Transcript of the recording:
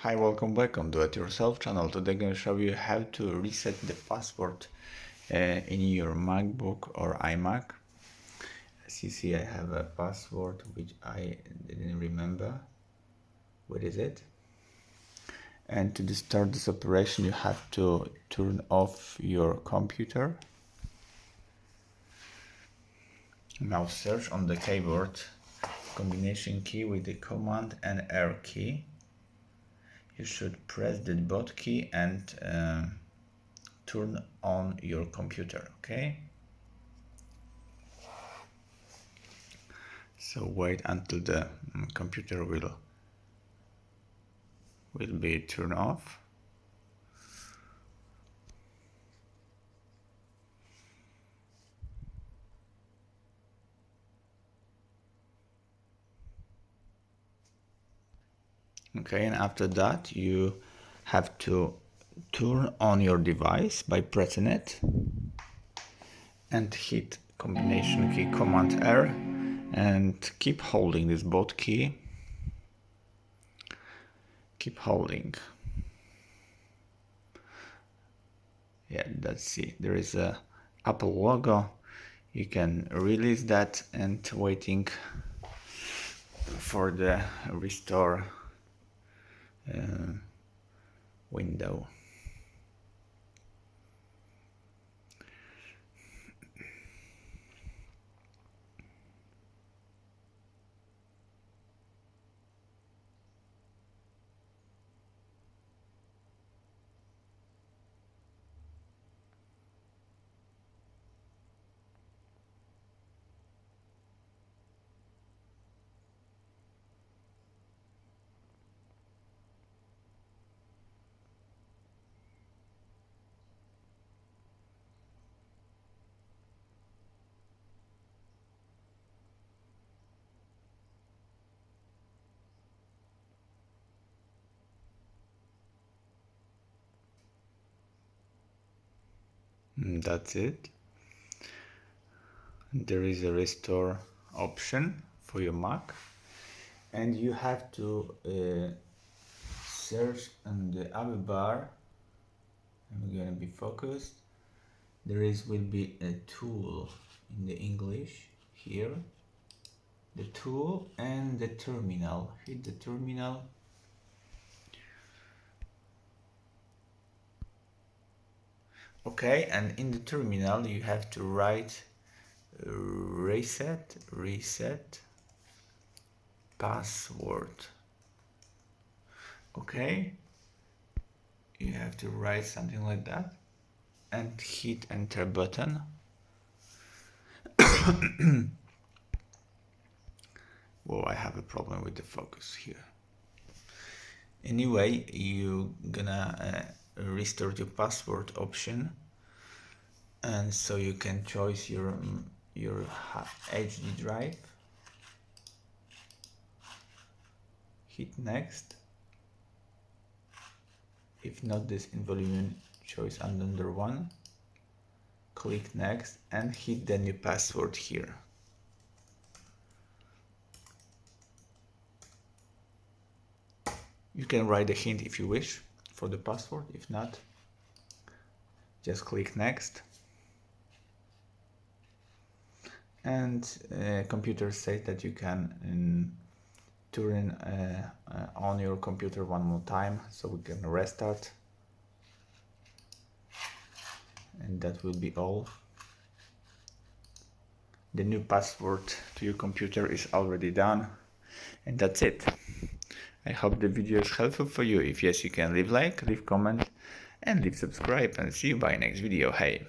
Hi, welcome back on Do It Yourself channel. Today I'm going to show you how to reset the password in your MacBook or iMac. As you see, I have a password which I didn't remember. What is it? And to start this operation, you have to turn off your computer. Now search on the keyboard combination key with the Command and R key. You should press the bot key and turn on your computer, okay? So wait until the computer will be turned off. Okay, and after that you have to turn on your device by pressing it and hit combination key Command R and keep holding this bot key. Keep holding. Yeah, that's it. There is a Apple logo. You can release that and waiting for the restore window. That's it. There is a restore option for your Mac, and you have to search on the up bar. I'm gonna be focused. There will be a tool in the English here. The tool and the terminal. Hit the terminal. Okay, and in the terminal you have to write reset password. Okay, you have to write something like that and hit enter button. Whoa, I have a problem with the focus here. Anyway, you gonna restore your password option, and so you can choose your HD drive. Hit next. If not this invalid choice another one, click next and hit the new password here. You can write a hint if you wish for the password. If not, just click next. And computer says that you can turn on your computer one more time, so we can restart, and that will be all. The new password to your computer is already done, and that's it. I hope the video is helpful for you. If yes, you can leave like, leave comment, and leave subscribe, and see you by next video. Hey.